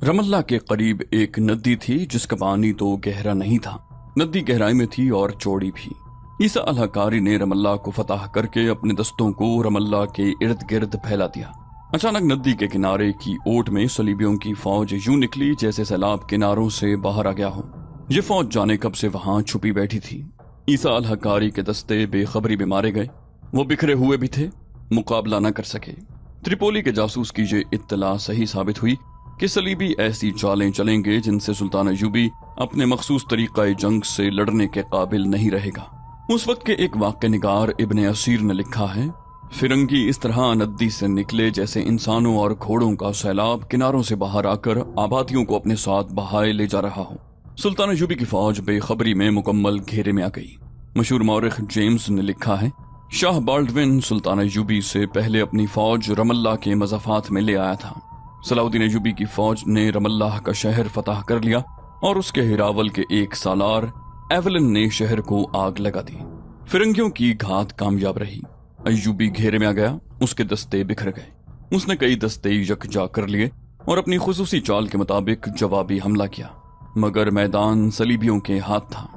Ramallah के करीब एक नदी थी जिसका पानी तो गहरा नहीं था। नदी गहराई में थी और चौड़ी भी। ईसा अल-हक्कारी ने रमल्ला को फतह करके अपने दस्तों को रमल्ला के इर्द गिर्द फैला दिया। अचानक नदी के किनारे की ओट में सलीबियों की फौज यूं निकली जैसे सैलाब किनारों से बाहर आ गया हो। ये फौज जाने कब से वहां छुपी बैठी थी। ईसा अल-हक्कारी के दस्ते बेखबरी में मारे गए। वो बिखरे हुए भी थे, मुकाबला न कर सके। त्रिपोली के जासूस की ये इत्तला सही साबित हुई कि सलीबी ऐसी चालें चलेंगे जिनसे सुल्तान अय्यूबी अपने मखसूस तरीक़ा जंग से लड़ने के काबिल नहीं रहेगा। उस वक्त के एक वाक़या निगार इब्ने असीर ने लिखा है, फिरंगी इस तरह नदी से निकले जैसे इंसानों और घोड़ों का सैलाब किनारों से बाहर आकर आबादियों को अपने साथ बहाए ले जा रहा हो। सुल्तान अय्यूबी की फौज बेखबरी में मुकम्मल घेरे में आ गई। मशहूर मौरिख जेम्स ने लिखा है, शाह बाल्डविन सुल्तान अय्यूबी से पहले अपनी फौज रमल्ला के मज़ाफ़ात में ले आया था। सलाहुद्दीन अय्यूबी की फौज ने रमल्लाह का शहर फतह कर लिया और उसके हिरावल के एक सालार एवलन ने शहर को आग लगा दी। फिरंगियों की घात कामयाब रही। अय्यूबी घेरे में आ गया, उसके दस्ते बिखर गए। उसने कई दस्ते यकजा कर लिए और अपनी खुसूसी चाल के मुताबिक जवाबी हमला किया, मगर मैदान सलीबियों के हाथ था।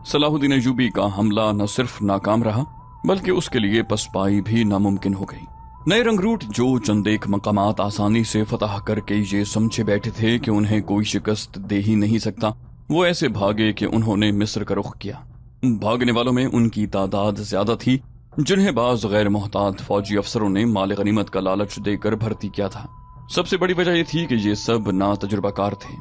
सलाहुद्दीन अय्यूबी का हमला न सिर्फ नाकाम रहा बल्कि उसके लिए पसपाई भी नामुमकिन हो गई। नए रंगरूट जो चंद एक मकामात आसानी से फतह करके ये समझे बैठे थे कि उन्हें कोई शिकस्त दे ही नहीं सकता, वो ऐसे भागे कि उन्होंने मिस्र का रुख किया। भागने वालों में उनकी तादाद ज्यादा थी, जिन्हें बाज गैर मोहतात फौजी अफसरों ने माल गनीमत का लालच देकर भर्ती किया था। सबसे बड़ी वजह यह थी कि ये सब नातजुर्बाकार थे।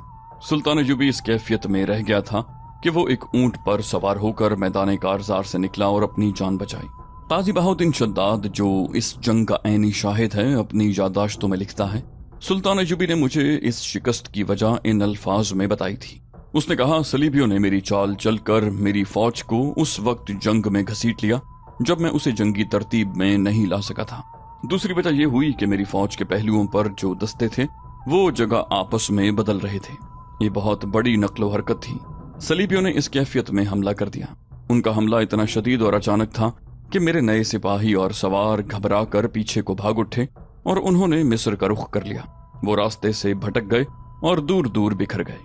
सुल्तान अय्यूबी इस कैफियत में रह गया था कि वो एक ऊंट पर सवार होकर मैदान कारजार से निकला और अपनी जान बचाई। काजी बहाउद्दीन शद्दाद, जो इस जंग का ऐनी शाहिद है, अपनी यादाश्तों में लिखता है, सुल्तान अय्यूबी ने मुझे इस शिकस्त की वजह इन अल्फाज में बताई थी। उसने कहा, सलीबियों ने मेरी चाल चलकर मेरी फौज को उस वक्त जंग में घसीट लिया जब मैं उसे जंगी तरतीब में नहीं ला सका था। दूसरी वजह यह हुई कि मेरी फौज के पहलुओं पर जो दस्ते थे वो जगह आपस में बदल रहे थे। ये बहुत बड़ी नक्लो हरकत थी। सलीबियों ने इस कैफियत में हमला कर दिया। उनका हमला इतना शदीद और अचानक था कि मेरे नए सिपाही और सवार घबरा कर पीछे को भाग उठे और उन्होंने मिस्र का रुख कर लिया। वो रास्ते से भटक गए और दूर दूर बिखर गए।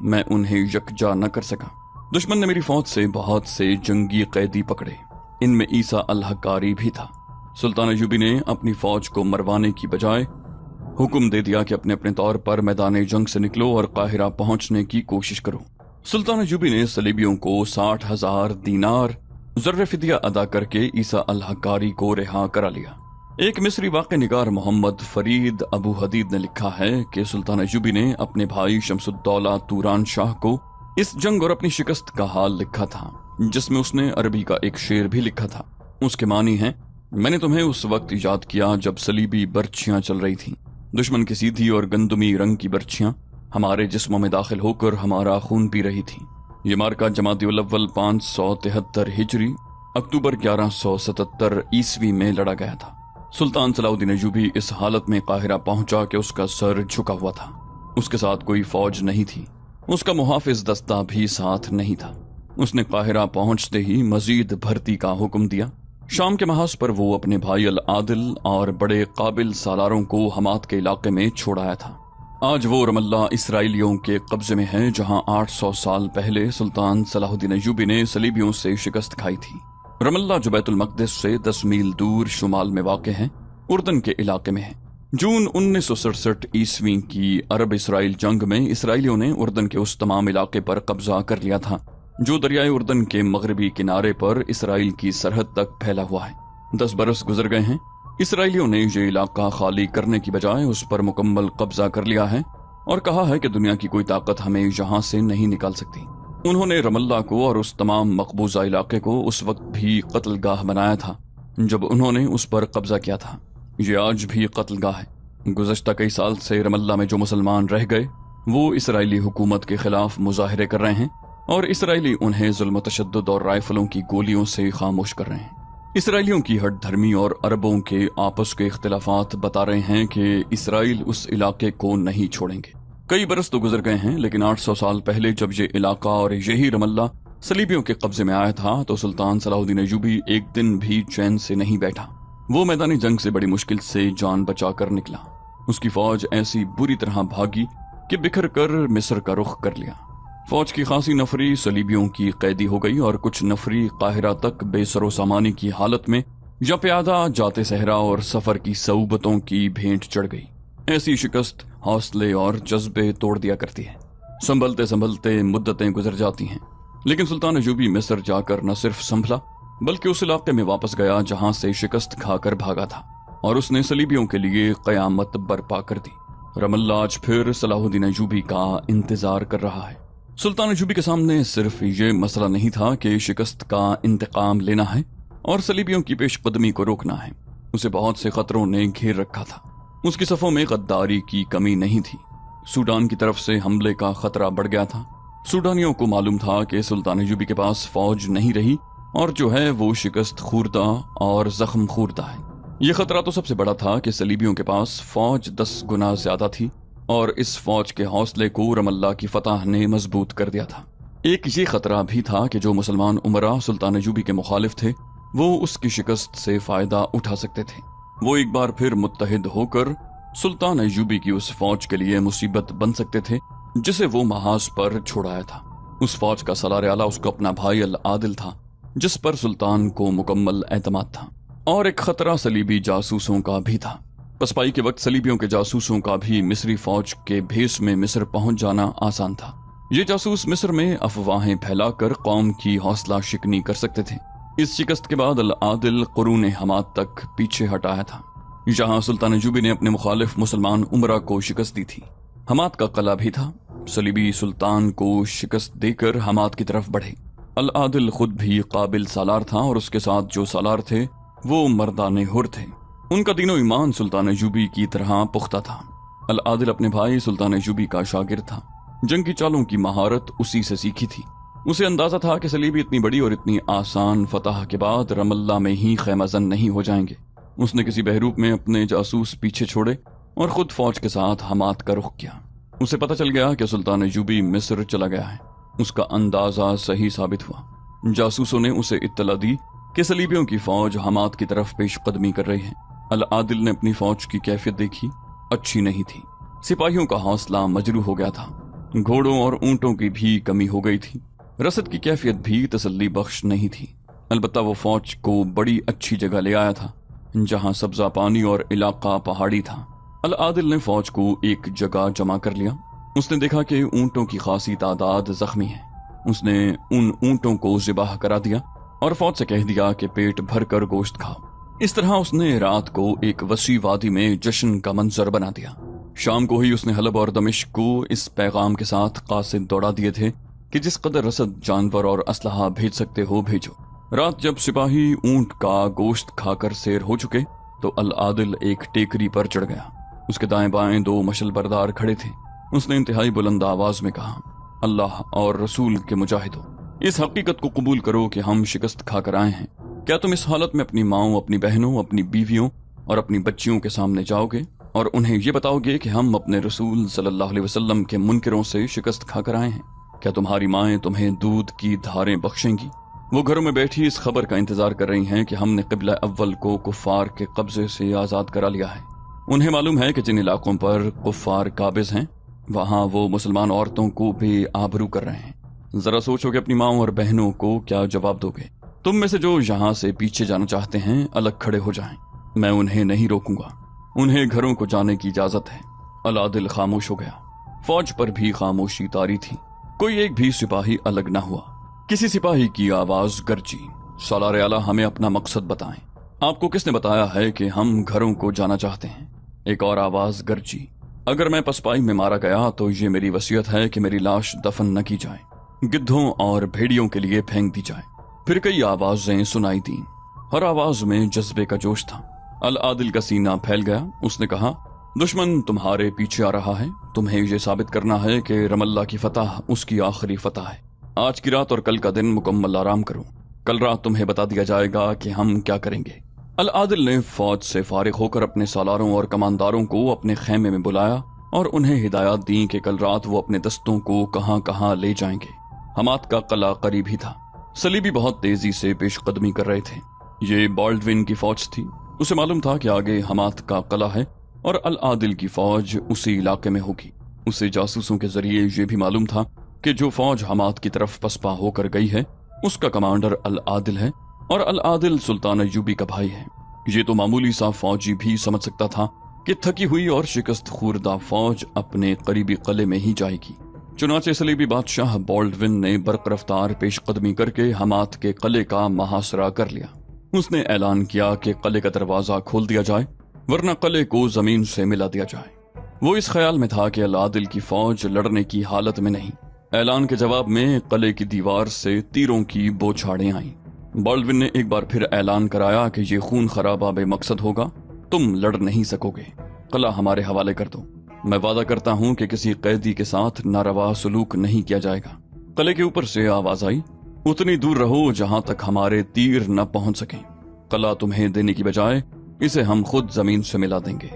मैं उन्हें यकजा न कर सका। दुश्मन ने मेरी फौज से बहुत से जंगी कैदी पकड़े, इनमें ईसा अल-हक्कारी भी था। सुल्तान अय्यूबी ने अपनी फौज को मरवाने की बजाय हुक्म दे दिया कि अपने अपने तौर पर मैदान जंग से निकलो और काहिरा पहुंचने की कोशिश करो। सुल्तान अय्यूबी ने सलीबियों को 60,000 दीनार ज़र्र फिदिया अदा करके ईसा अल-हक्कारी को रिहा करा लिया। एक मिस्री वाक़ निगार मोहम्मद फरीद अबू हदीद ने लिखा है कि सुल्तान अय्यूबी ने अपने भाई शमसुद्दौला तुरान शाह को इस जंग और अपनी शिकस्त का हाल लिखा था, जिसमें उसने अरबी का एक शेर भी लिखा था। उसके मानी है, मैंने तुम्हें उस वक्त याद किया जब सलीबी बर्छियां चल रही थीं। दुश्मन की सीधी और गंदुमी रंग की बर्छियां हमारे जिस्मों में दाखिल होकर हमारा खून पी रही थीं। ये मार्का जमादिउल अव्वल 573 हिजरी अक्टूबर 1177 ईस्वी में लड़ा गया था। सुल्तान सलाहुद्दीन अय्यूबी इस हालत में काहिरा पहुंचा कि उसका सर झुका हुआ था। उसके साथ कोई फौज नहीं थी, उसका मुहाफिज दस्ता भी साथ नहीं था। उसने काहिरा पहुंचते ही मजीद भर्ती का हुक्म दिया। शाम के महाज पर वो अपने भाई अल आदिल और बड़े काबिल सालारों को हमात के इलाके में छोड़ाया था। आज वो रमल्ला इसराइलियों के कब्जे में है, जहां 800 साल पहले सुल्तान सलाहुद्दीन अय्यूबी ने सलीबियों से शिकस्त खाई थी। रमल्ला जो बैतुल मक़दिस से 10 मील दूर शुमाल में वाक़ है, उर्दन के इलाके में है। जून 1967 ईस्वी की अरब इसराइल जंग में इसराइलियों ने उर्दन के उस तमाम इलाके पर कब्जा कर लिया था जो दरियाए उर्दन के मगरबी किनारे पर इसराइल की सरहद तक फैला हुआ है। 10 बरस गुजर गए हैं। इसराइलियों ने ये इलाका खाली करने की बजाय उस पर मुकम्मल कब्जा कर लिया है और कहा है कि दुनिया की कोई ताकत हमें यहाँ से नहीं निकाल सकती। उन्होंने रमल्ला को और उस तमाम मकबूजा इलाके को उस वक्त भी कत्लगाह बनाया था जब उन्होंने उस पर कब्जा किया था। ये आज भी कत्लगाह है। गुज़श्ता कई साल से रमल्ला में जो मुसलमान रह गए वो इसराइली हुकूमत के खिलाफ मुजाहिरे कर रहे हैं और इसराइली उन्हें जुल्म तशद्दुद और राइफलों की गोलियों से खामोश कर रहे हैं। इसराइलियों की हट धर्मी और अरबों के आपस के इख्तिलाफात बता रहे हैं कि इसराइल उस इलाके को नहीं छोड़ेंगे। कई बरस तो गुजर गए हैं, लेकिन 800 साल पहले जब ये इलाका और यही रमल्ला सलीबियों के कब्जे में आया था तो सुल्तान सलाहुद्दीन अय्यूबी एक दिन भी चैन से नहीं बैठा। वो मैदानी जंग से बड़ी मुश्किल से जान बचा कर निकला। उसकी फौज ऐसी बुरी तरह भागी कि बिखर कर मिस्र का रुख कर लिया। फौज की खासी नफरी सलीबियों की कैदी हो गई और कुछ नफरी काहिरा तक बेसरो सामानी की हालत में या प्यादा जाते सहरा और सफर की सऊबतों की भेंट चढ़ गई। ऐसी शिकस्त हौसले और जज्बे तोड़ दिया करती है। संभलते संभलते मुद्दतें गुजर जाती हैं, लेकिन सुल्तान अयूबी मिस्र जाकर न सिर्फ संभला बल्कि उस इलाके में वापस गया जहां से शिकस्त खाकर भागा था, और उसने सलीबियों के लिए कयामत बर्पा कर दी। रमल्ला आज फिर सलाहुद्दीन अयूबी का इंतजार कर रहा है। सुल्तान अयूबी के सामने सिर्फ ये मसला नहीं था कि शिकस्त का इंतकाम लेना है और सलीबियों की पेशकदमी को रोकना है। उसे बहुत से खतरों ने घेर रखा था। उसकी सफों में गद्दारी की कमी नहीं थी। सूडान की तरफ से हमले का खतरा बढ़ गया था। सूडानियों को मालूम था कि सुल्तान अयूबी के पास फौज नहीं रही और जो है वो शिकस्त खूरदा और जख्म खूरदा है। ये खतरा तो सबसे बड़ा था कि सलीबियों के पास फौज 10 गुना ज्यादा थी और इस फौज के हौसले को रमल्ला की फतह ने मजबूत कर दिया था। एक ये खतरा भी था कि जो मुसलमान उमरा सुल्तान अयूबी के मुखालिफ थे वो उसकी शिकस्त से फायदा उठा सकते थे। वो एक बार फिर मुत्तहिद होकर सुल्तान अयूबी की उस फौज के लिए मुसीबत बन सकते थे जिसे वो महाज पर छोड़ाया था। उस फौज का सलार आला उसका अपना भाई अल आदिल था, जिस पर सुल्तान को मुकम्मल एतमाद था। और एक खतरा सलीबी जासूसों का भी था। पसपाई के वक्त सलीबियों के जासूसों का भी मिस्री फौज के भेस में मिस्र पहुंच जाना आसान था। ये जासूस मिस्र में अफवाहें फैलाकर कौम की हौसला शिकनी कर सकते थे। इस शिकस्त के बाद अल आदिल कुरून हमाद तक पीछे हटाया था, जहां सुल्तान अयूबी ने अपने मुखालिफ मुसलमान उमरा को शिकस्त दी थी। हमाद का कला भी था। सलीबी सुल्तान को शिकस्त देकर हमाद की तरफ बढ़े। अल आदिल खुद भी काबिल सालार था और उसके साथ जो सालार थे वो मर्दाने हुर थे। उनका दीनो ईमान सुल्तान अयूबी की तरह पुख्ता था। अल आदिल अपने भाई सुल्तान अयूबी का शागिर्द था। जंग की चालों की महारत उसी से सीखी थी। उसे अंदाजा था कि सलीबी इतनी बड़ी और इतनी आसान फतह के बाद रमल्ला में ही खैमजन नहीं हो जाएंगे। उसने किसी बहरूप में अपने जासूस पीछे छोड़े और खुद फौज के साथ हमाद का रुख किया। उसे पता चल गया कि सुल्तान अयूबी मिस्र चला गया है। उसका अंदाजा सही साबित हुआ। जासूसों ने उसे इत्तला दी कि सलीबियों की फौज हमाद की तरफ पेशकदमी कर रही है। अल आदिल ने अपनी फौज की कैफियत देखी, अच्छी नहीं थी। सिपाहियों का हौसला मजरू हो गया था। घोड़ों और ऊंटों की भी कमी हो गई थी। रसद की कैफियत भी तसल्ली बख्श नहीं थी। अलबत्ता वो फौज को बड़ी अच्छी जगह ले आया था जहां सब्जा पानी और इलाका पहाड़ी था। अल आदिल ने फौज को एक जगह जमा कर लिया। उसने देखा कि ऊंटों की खासी तादाद जख्मी है। उसने उन ऊंटों को ज़िबाह करा दिया और फौज से कह दिया कि पेट भरकर गोश्त खाओ। इस तरह उसने रात को एक वसी वादी में जश्न का मंजर बना दिया। शाम को ही उसने हलब और दमिश्क को इस पैगाम के साथ कासिद दौड़ा दिए थे कि जिस कदर रसद जानवर और असलहा भेज सकते हो भेजो। रात जब सिपाही ऊंट का गोश्त खाकर सैर हो चुके तो अल आदिल एक टेकरी पर चढ़ गया। उसके दाएं बाएं 2 मशल बरदार खड़े थे। उसने इंतहाई बुलंद आवाज में कहा, अल्लाह और रसूल के मुजाहिदों, इस हकीकत को कबूल करो कि हम शिकस्त खाकर आए हैं। क्या तुम इस हालत में अपनी माओं, अपनी बहनों, अपनी बीवियों और अपनी बच्चियों के सामने जाओगे और उन्हें ये बताओगे कि हम अपने रसूल सल्लल्लाहु अलैहि वसल्लम के मुनकिरों से शिकस्त खाकर आए हैं? क्या तुम्हारी माएं तुम्हें दूध की धारें बख्शेंगी? वो घरों में बैठी इस खबर का इंतजार कर रही हैं कि हमने क़िबला अव्वल को कुफ्फार के कब्जे से आज़ाद करा लिया है। उन्हें मालूम है कि जिन इलाकों पर कुफ्फार काबिज हैं वहां वो मुसलमान औरतों को भी आबरू कर रहे हैं। जरा सोचो कि अपनी माओं और बहनों को क्या जवाब दोगे। तुम में से जो यहाँ से पीछे जाना चाहते हैं अलग खड़े हो जाएं। मैं उन्हें नहीं रोकूंगा। उन्हें घरों को जाने की इजाजत है। अल आदिल खामोश हो गया। फौज पर भी खामोशी तारी थी। कोई एक भी सिपाही अलग न हुआ। किसी सिपाही की आवाज गरजी, सालार आला हमें अपना मकसद बताएं। आपको किसने बताया है कि हम घरों को जाना चाहते हैं? एक और आवाज गरजी, अगर मैं पसपाई में मारा गया तो ये मेरी वसीयत है कि मेरी लाश दफन न की जाए, गिद्धों और भेड़ियों के लिए फेंक दी जाए। फिर कई आवाजें सुनाई दी। हर आवाज में जज्बे का जोश था। अल आदिल का सीना फैल गया। उसने कहा, दुश्मन तुम्हारे पीछे आ रहा है। तुम्हें यह साबित करना है कि रमल्ला की फतह उसकी आखिरी फतह है। आज की रात और कल का दिन मुकम्मल आराम करो। कल रात तुम्हें बता दिया जाएगा कि हम क्या करेंगे। अल आदिल ने फौज से फारिग होकर अपने सालारों और कमांदारों को अपने खेमे में बुलाया और उन्हें हिदायत दी कि कल रात वो अपने दस्तों को कहां कहां ले जाएंगे। हमाद का कला करीब ही था। सलीबी बहुत तेजी से पेशकदमी कर रहे थे। ये बाल्डविन की फौज थी। उसे मालूम था कि आगे हमाद का कला है और अल आदिल की फौज उसी इलाके में होगी। उसे जासूसों के जरिए ये भी मालूम था कि जो फौज हमाद की तरफ पसपा होकर गई है उसका कमांडर अल आदिल है और अल आदिल सुल्तान अय्यूबी का भाई है। ये तो मामूली सा फौजी भी समझ सकता था कि थकी हुई और शिकस्त खुर्दा फौज अपने करीबी किले में ही जाएगी। चुनाचे सलीबी बादशाह बॉल्डविन ने बरक रफ्तार पेशकदमी करके हमाद के किले का मुहासरा कर लिया। उसने ऐलान किया कि किले का दरवाजा खोल दिया जाए वरना किले को जमीन से मिला दिया जाए। वो इस ख्याल में था कि अल आदिल की फौज लड़ने की हालत में नहीं। ऐलान के जवाब में किले की दीवार से तीरों की बौछारें आईं। बॉल्डविन ने एक बार फिर ऐलान कराया कि ये खून खराबा बेमकसद होगा, तुम लड़ नहीं सकोगे, किला हमारे हवाले कर दो। मैं वादा करता हूं कि किसी कैदी के साथ नारवा सलूक नहीं किया जाएगा। किले के ऊपर से आवाज आई, उतनी दूर रहो जहां तक हमारे तीर न पहुंच सकें। किला तुम्हें देने की बजाय इसे हम खुद जमीन से मिला देंगे।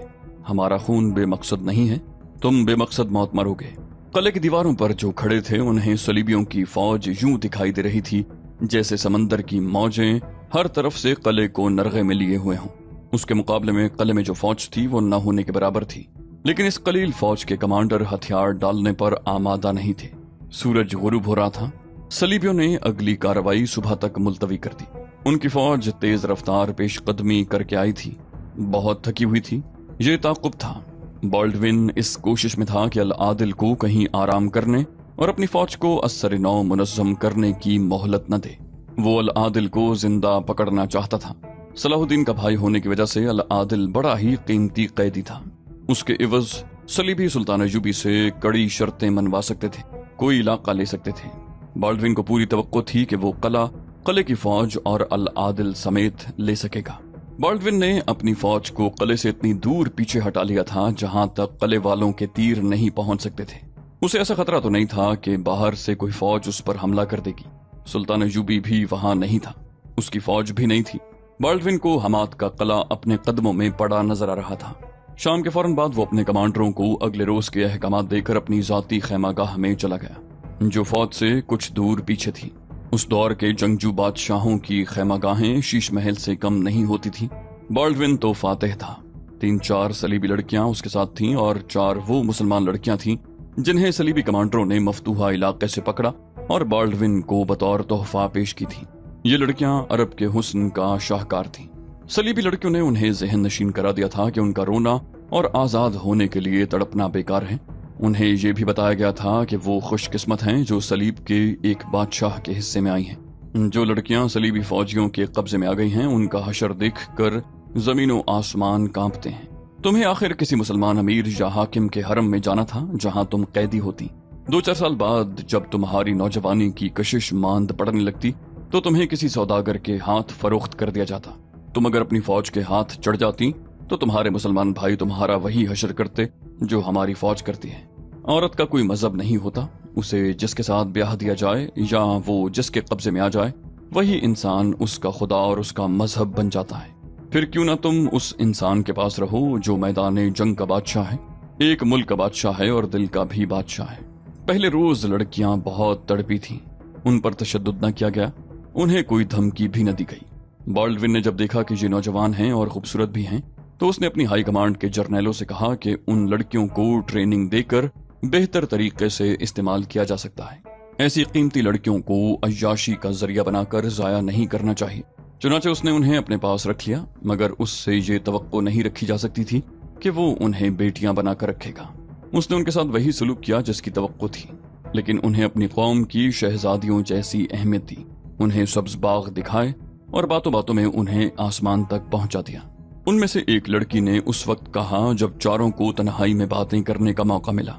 हमारा खून बेमकसद नहीं है, तुम बेमकसद मौत मरोगे। किले की दीवारों पर जो खड़े थे उन्हें सलीबियों की फौज यूं दिखाई दे रही थी जैसे समंदर की मौजें हर तरफ से किले को नरगे में लिए हुए हों। उसके मुकाबले में किले में जो फौज थी वो न होने के बराबर थी। लेकिन इस कलील फौज के कमांडर हथियार डालने पर आमादा नहीं थे। सूरज गुरूब हो रहा था। सलीबियों ने अगली कार्रवाई सुबह तक मुलतवी कर दी। उनकी फौज तेज रफ्तार पेशकदमी करके आई थी, बहुत थकी हुई थी। ये ताकुब था। बॉल्डविन इस कोशिश में था कि अल आदिल को कहीं आराम करने और अपनी फौज को असर नौ मुनज़्ज़म करने की मोहलत न दे। वो अल आदिल को जिंदा पकड़ना चाहता था। सलाहुद्दीन का भाई होने की वजह से अल आदिल बड़ा ही कीमती कैदी था। उसके इवज सलीबी सुल्तान अय्यूबी से कड़ी शर्तें मनवा सकते थे, कोई इलाका ले सकते थे। बॉल्डविन को पूरी तवक्को थी कि वो किले की फौज और अल आदिल समेत ले सकेगा। बॉल्डविन ने अपनी फौज को किले से इतनी दूर पीछे हटा लिया था जहां तक किले वालों के तीर नहीं पहुंच सकते थे। उसे ऐसा खतरा तो नहीं था कि बाहर से कोई फौज उस पर हमला कर देगी। सुल्तान अय्यूबी भी वहां नहीं था, उसकी फौज भी नहीं थी। बॉल्डविन को हमाद का किला अपने कदमों में पड़ा नजर आ रहा था। शाम के फौरन बाद वो अपने कमांडरों को अगले रोज के अहकामात देकर अपनी जाती खैमागाह में चला गया जो फौज से कुछ दूर पीछे थी। उस दौर के जंगजू बादशाहों की खैमागाहें शीश महल से कम नहीं होती थी। बॉल्डविन तो फातेह था। 3-4 सलीबी लड़कियां उसके साथ थीं और 4 वो मुसलमान लड़कियां थीं जिन्हें सलीबी कमांडरों ने मफतूहा इलाके से पकड़ा और बॉल्डविन को बतौर तोहफा पेश की थी। ये लड़कियां अरब के हुस्न का शाहकार थीं। सलीबी लड़कियों ने उन्हें जहन नशीन करा दिया था कि उनका रोना और आजाद होने के लिए तड़पना बेकार है। उन्हें यह भी बताया गया था कि वो खुशकिस्मत हैं जो सलीब के एक बादशाह के हिस्से में आई हैं। जो लड़कियां सलीबी फौजियों के कब्जे में आ गई हैं उनका हशर देखकर जमीनों आसमान कांपते हैं। तुम्हें आखिर किसी मुसलमान अमीर या हाकिम के हरम में जाना था जहां तुम कैदी होती। 2-4 साल बाद जब तुम्हारी नौजवानी की कशिश मांद पड़ने लगती तो तुम्हें किसी सौदागर के हाथ फरोख्त कर दिया जाता। तुम अगर अपनी फौज के हाथ चढ़ जाती तो तुम्हारे मुसलमान भाई तुम्हारा वही हशर करते जो हमारी फौज करती है। औरत का कोई मजहब नहीं होता, उसे जिसके साथ ब्याह दिया जाए या वो जिसके कब्जे में आ जाए वही इंसान उसका खुदा और उसका मजहब बन जाता है। फिर क्यों ना तुम उस इंसान के पास रहो जो मैदान जंग का बादशाह है, एक मुल्क का बादशाह है और दिल का भी बादशाह है। पहले रोज लड़कियां बहुत तड़पी थीं, उन पर तशद्दुद न किया गया, उन्हें कोई धमकी भी न दी गई। बॉल्डविन ने जब देखा कि ये नौजवान हैं और खूबसूरत भी हैं तो उसने अपनी हाई कमांड के जर्नैलों से कहा कि उन लड़कियों को ट्रेनिंग देकर बेहतर तरीके से इस्तेमाल किया जा सकता है। ऐसी कीमती लड़कियों को अय्याशी का जरिया बनाकर जाया नहीं करना चाहिए। चुनाचे उसने उन्हें अपने पास रख लिया, मगर उससे ये तवक्को नहीं रखी जा सकती थी कि वो उन्हें बेटियां बनाकर रखेगा। उसने उनके साथ वही सलूक किया जिसकी तवक्को थी, लेकिन उन्हें अपनी कौम की शहजादियों जैसी अहमियत दी। उन्हें सब्ज बाग दिखाए और बातों बातों में उन्हें आसमान तक पहुंचा दिया। उनमें से एक लड़की ने उस वक्त कहा जब चारों को तन्हाई में बातें करने का मौका मिला।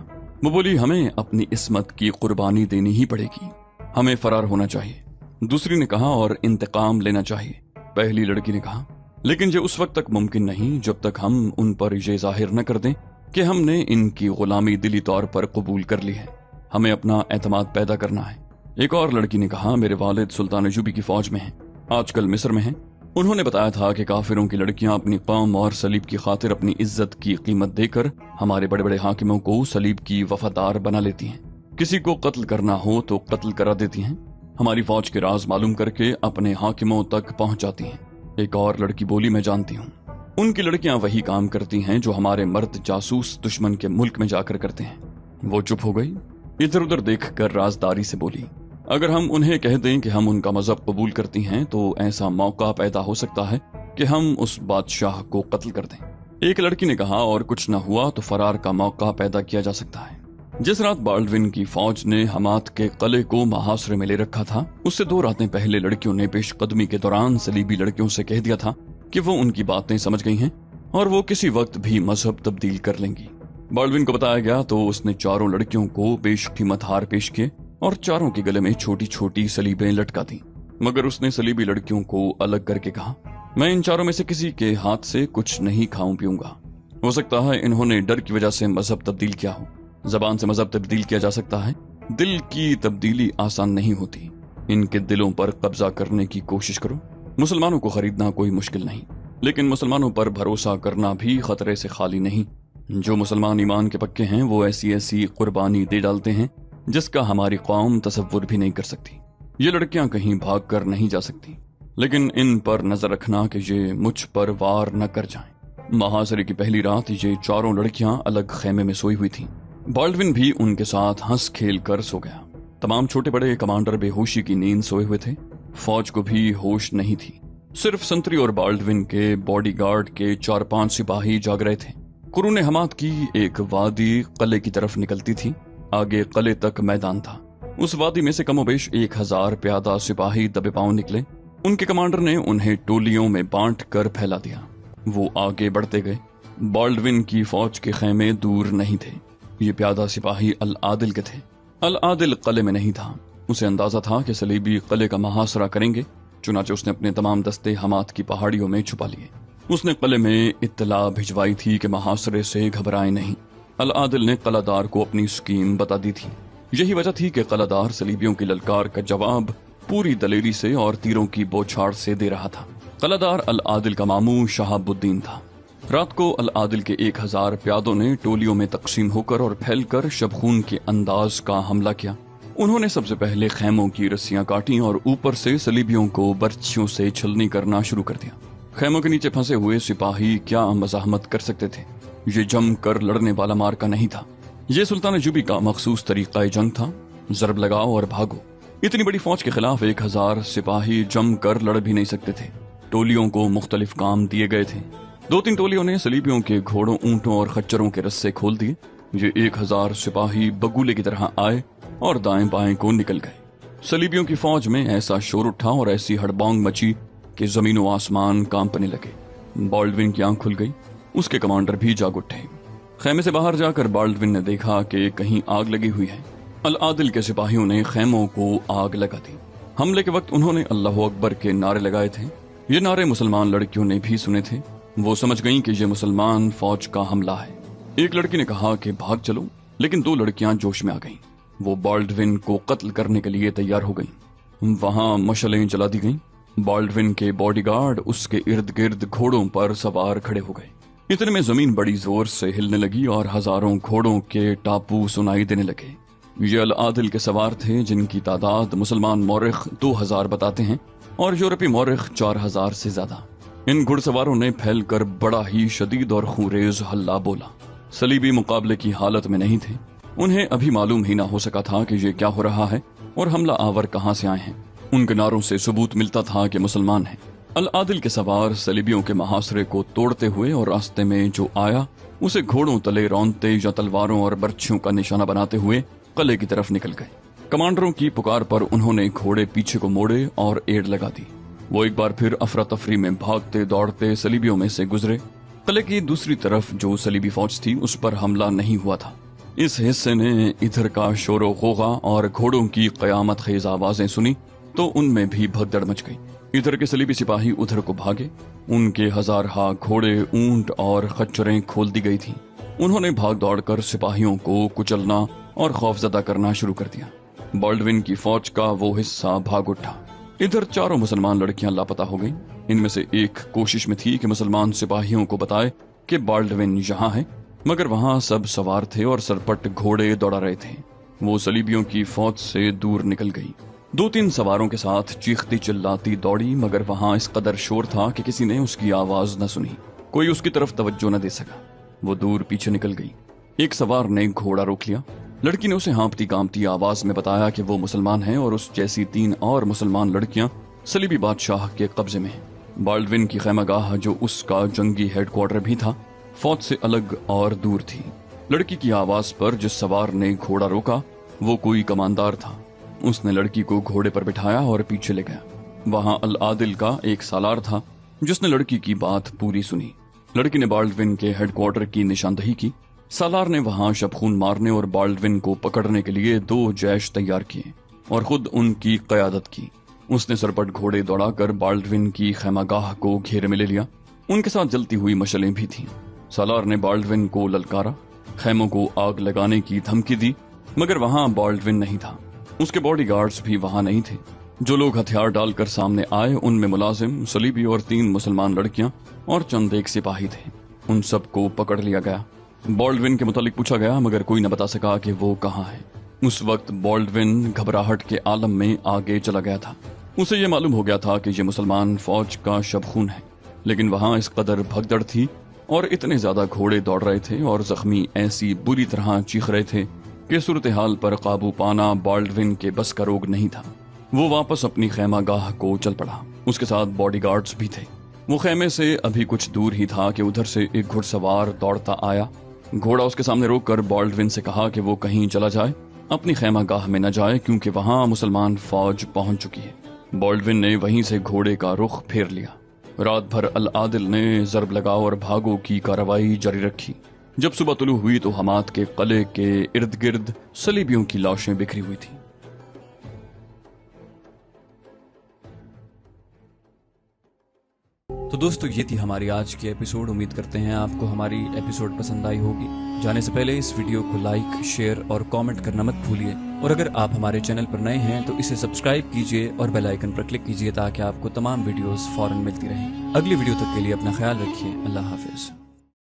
वो बोली, हमें अपनी इस्मत की कुर्बानी देनी ही पड़ेगी, हमें फरार होना चाहिए। दूसरी ने कहा, और इंतकाम लेना चाहिए। पहली लड़की ने कहा, लेकिन ये उस वक्त तक मुमकिन नहीं जब तक हम उन पर ये जाहिर न कर दें कि हमने इनकी गुलामी दिली तौर पर कबूल कर ली है। हमें अपना एतमाद पैदा करना है। एक और लड़की ने कहा, मेरे वालिद सुल्तान अय्यूबी की फौज में हैं, आजकल मिस्र में हैं। उन्होंने बताया था कि काफिरों की लड़कियां अपनी कौम और सलीब की खातिर अपनी इज्जत की कीमत देकर हमारे बड़े बड़े हाकिमों को सलीब की वफादार बना लेती हैं। किसी को कत्ल करना हो तो कत्ल करा देती हैं। हमारी फौज के राज मालूम करके अपने हाकिमों तक पहुंच जाती हैं। एक और लड़की बोली, मैं जानती हूँ, उनकी लड़कियां वही काम करती हैं जो हमारे मर्द जासूस दुश्मन के मुल्क में जाकर करते हैं। वो चुप हो गई, इधर उधर देखकर राजदारी से बोली, अगर हम उन्हें कह दें कि हम उनका मजहब कबूल करती हैं तो ऐसा मौका पैदा हो सकता है कि हम उस बादशाह को कत्ल कर दें। एक लड़की ने कहा, और कुछ न हुआ तो फरार का मौका पैदा किया जा सकता है। जिस रात बाल्डविन की फौज ने हमात के कले को महासरे में ले रखा था, उससे 2 रातें पहले लड़कियों ने पेशकदमी के दौरान सलीबी लड़कियों से कह दिया था कि वो उनकी बातें समझ गई हैं और वो किसी वक्त भी मजहब तब्दील कर लेंगी। बाल्डविन को बताया गया तो उसने 4 लड़कियों को बेशकीमत हार पेश किए और 4 के गले में छोटी छोटी सलीबें लटका दी, मगर उसने सलीबी लड़कियों को अलग करके कहा, मैं इन 4 में से किसी के हाथ से कुछ नहीं खाऊं पीऊंगा। हो सकता है इन्होंने डर की वजह से मजहब तब्दील किया हो। जबान से मजहब तब्दील किया जा सकता है, दिल की तब्दीली आसान नहीं होती। इनके दिलों पर कब्जा करने की कोशिश करो। मुसलमानों को खरीदना कोई मुश्किल नहीं, लेकिन मुसलमानों पर भरोसा करना भी खतरे से खाली नहीं। जो मुसलमान ईमान के पक्के हैं वो ऐसी ऐसी कुर्बानी दे डालते हैं जिसका हमारी कौम तसव्वुर भी नहीं कर सकती। ये लड़कियां कहीं भाग कर नहीं जा सकती, लेकिन इन पर नजर रखना कि ये मुझ पर वार न कर जाएं। महासरे की पहली रात ये 4 लड़कियां अलग खेमे में सोई हुई थीं। बाल्डविन भी उनके साथ हंस खेल कर सो गया। तमाम छोटे बड़े कमांडर बेहोशी की नींद सोए हुए थे। फौज को भी होश नहीं थी। सिर्फ संतरी और बाल्डविन के बॉडीगार्ड के 4-5 सिपाही जाग रहे थे। कुरून हमात की एक वादी कले की तरफ निकलती थी। आगे कले तक मैदान था। उस वादी में से कमोबेश 1000 प्यादा सिपाही दबे पांव निकले। उनके कमांडर ने उन्हें टोलियों में बांट कर फैला दिया। वो आगे बढ़ते गए। बाल्डविन की फौज के खेमे दूर नहीं थे। ये प्यादा सिपाही अल आदिल के थे। अल आदिल कले में नहीं था। उसे अंदाजा था कि सलीबी कले का महासरा करेंगे, चुनाचे उसने अपने तमाम दस्ते हमात की पहाड़ियों में छुपा लिए। उसने कले में इत्तला भिजवाई थी कि महासरे से घबराए नहीं। अल आदिल ने कलादार को अपनी स्कीम बता दी थी। यही वजह थी कि कलादार सलीबियों की ललकार का जवाब पूरी दलेरी से और तीरों की बौछार से दे रहा था। कलादार अल आदिल का मामू शहाबुद्दीन था। रात को अल आदिल के 1000 प्यादों ने टोलियों में तकसीम होकर और फैलकर शबखून के अंदाज का हमला किया। उन्होंने सबसे पहले खेमों की रस्सियां काटी और ऊपर से सलीबियों को बर्छियों से छलनी करना शुरू कर दिया। खेमों के नीचे फंसे हुए सिपाही क्या मज़ाहमत कर सकते थे। ये जम कर लड़ने वाला मार्का नहीं था। ये सुल्तान जुबी का मखसूस तरीका जंग था। जरब लगाओ और भागो। इतनी बड़ी फौज के खिलाफ 1000 सिपाही जम कर लड़ भी नहीं सकते थे। टोलियों को मुख्तलिफ काम दिए गए थे। 2-3 टोलियों ने सलीबियों के घोड़ों, ऊंटों और खच्चरों के रस्से खोल दिए। ये 1000 सिपाही बगुले की तरह आए और दाएं बाएं को निकल गए। सलीबियों की फौज में ऐसा शोर उठा और ऐसी हड़बौंग मची कि जमीन व आसमान कांपने लगे। बाल्डविन की आंख खुल गई। उसके कमांडर भी जाग उठे। खेमे से बाहर जाकर बाल्डविन ने देखा कि कहीं आग लगी हुई है। अल आदिल के सिपाहियों ने खेमों को आग लगा दी। हमले के वक्त उन्होंने अल्लाह अकबर के नारे लगाए थे। ये नारे मुसलमान लड़कियों ने भी सुने थे। वो समझ गईं कि ये मुसलमान फौज का हमला है। एक लड़की ने कहा कि भाग चलो, लेकिन 2 लड़कियां जोश में आ गईं। वो बाल्डविन को कत्ल करने के लिए तैयार हो गईं। वहां मशलें जला दी गईं। बाल्डविन के बॉडीगार्ड उसके इर्द गिर्द घोड़ों पर सवार खड़े हो गए। इतने में जमीन बड़ी जोर से हिलने लगी और हजारों घोड़ों के टापू सुनाई देने लगे। ये अल आदिल के सवार थे जिनकी तादाद मुसलमान मौरिख 2000 बताते हैं और यूरोपी मौरिख 4000 से ज्यादा। इन घुड़सवारों ने फैलकर बड़ा ही शदीद और खूरेज हल्ला बोला। सलीबी मुकाबले की हालत में नहीं थे। उन्हें अभी मालूम ही ना हो सका था कि ये क्या हो रहा है और हमला आवर कहां से आए हैं। उनके नारों से सबूत मिलता था कि मुसलमान हैं। अल आदिल के सवार सलीबियों के महासरे को तोड़ते हुए और रास्ते में जो आया उसे घोड़ों तले रौंदते या तलवारों और बर्छियों का निशाना बनाते हुए कले की तरफ निकल गए। कमांडरों की पुकार पर उन्होंने घोड़े पीछे को मोड़े और एड़ लगा दी। वो एक बार फिर अफरा तफरी में भागते दौड़ते सलीबियों में से गुजरे। कले की दूसरी तरफ जो सलीबी फौज थी उस पर हमला नहीं हुआ था। इस हिस्से ने इधर का शोरो गोगा और घोड़ों की कयामत खेज आवाजें सुनी तो उनमें भी भगदड़ मच गई। इधर के सलीबी सिपाही उधर को भागे। उनके 1000 घोड़े, ऊंट और खच्चरें खोल दी गई थीं। उन्होंने भाग दौड़कर सिपाहियों को कुचलना और खौफजदा करना शुरू कर दिया। बाल्डविन की फौज का वो हिस्सा भाग उठा। इधर 4 मुसलमान लड़कियां लापता हो गईं। इनमें से एक कोशिश में थी कि मुसलमान सिपाहियों को बताए कि बाल्डविन यहाँ है, मगर वहां सब सवार थे और सरपट घोड़े दौड़ा रहे थे। वो सलीबियों की फौज से दूर निकल गई। 2-3 सवारों के साथ चीखती चिल्लाती दौड़ी, मगर वहां इस कदर शोर था कि किसी ने उसकी आवाज न सुनी। कोई उसकी तरफ तवज्जो न दे सका। वो दूर पीछे निकल गई। एक सवार ने घोड़ा रोक लिया। लड़की ने उसे हाँफती कांपती आवाज में बताया कि वो मुसलमान है और उस जैसी 3 और मुसलमान लड़कियां सलीबी बादशाह के कब्जे में हैं। बाल्डविन की खैमागाह, जो उसका जंगी हेडक्वार्टर भी था, फौज से अलग और दूर थी। लड़की की आवाज पर जिस सवार ने घोड़ा रोका वो कोई कमांदार था। उसने लड़की को घोड़े पर बिठाया और पीछे ले गया। वहां अल आदिल का एक सालार था जिसने लड़की की बात पूरी सुनी। लड़की ने बाल्डविन के हेडक्वार्टर की निशानदही की। सालार ने वहां शबखून मारने और बाल्डविन को पकड़ने के लिए 2 जैश तैयार किए और खुद उनकी क़यादत की। उसने सरपट घोड़े दौड़ाकर बाल्डविन की खैमागाह को घेरे में ले लिया। उनके साथ जलती हुई मशलें भी थीं। सालार ने बाल्डविन को ललकारा, खैमों को आग लगाने की धमकी दी, मगर वहां बाल्डविन नहीं था। उसके बॉडीगार्ड्स भी वहां नहीं थे। जो लोग हथियार डालकर सामने आए उनमें मुलाजिम, सलीबी और 3 मुसलमान लड़कियां और चंद एक सिपाही थे। उन सबको पकड़ लिया गया। बाल्डविन के मुतालिक पूछा गया, मगर कोई न बता सका कि वो कहाँ है। उस वक्त बाल्डविन घबराहट के आलम में आगे चला गया था। उसे ये मालूम हो गया था कि ये मुसलमान फौज का शबखून है, लेकिन वहां इस कदर भगदड़ थी और इतने ज्यादा घोड़े दौड़ रहे थे और जख्मी ऐसी बुरी तरह चीख रहे थे कि सूरत हाल पर काबू पाना बाल्डविन के बस का रोग नहीं था। वो वापस अपनी खैमागाह को चल पड़ा। उसके साथ बॉडीगार्ड्स भी थे। वो खैमे से अभी कुछ दूर ही था कि उधर से एक घुड़सवार दौड़ता आया। घोड़ा उसके सामने रोककर बाल्डविन से कहा कि वो कहीं चला जाए, अपनी खैमागाह में न जाए, क्योंकि वहां मुसलमान फौज पहुंच चुकी है। बाल्डविन ने वहीं से घोड़े का रुख फेर लिया। रात भर अल आदिल ने जरब लगाओ और भागो की कार्रवाई जारी रखी। जब सुबह तुलू हुई तो हमाद के किले के इर्द गिर्द सलीबियों की लाशें बिखरी हुई थी। तो दोस्तों, ये थी हमारी आज की एपिसोड। उम्मीद करते हैं आपको हमारी एपिसोड पसंद आई होगी। जाने से पहले इस वीडियो को लाइक, शेयर और कमेंट करना मत भूलिए। और अगर आप हमारे चैनल पर नए हैं तो इसे सब्सक्राइब कीजिए और बेल आइकन पर क्लिक कीजिए ताकि आपको तमाम वीडियोस फौरन मिलती रहें। अगली वीडियो तक के लिए अपना ख्याल रखिए। अल्लाह हाफिज।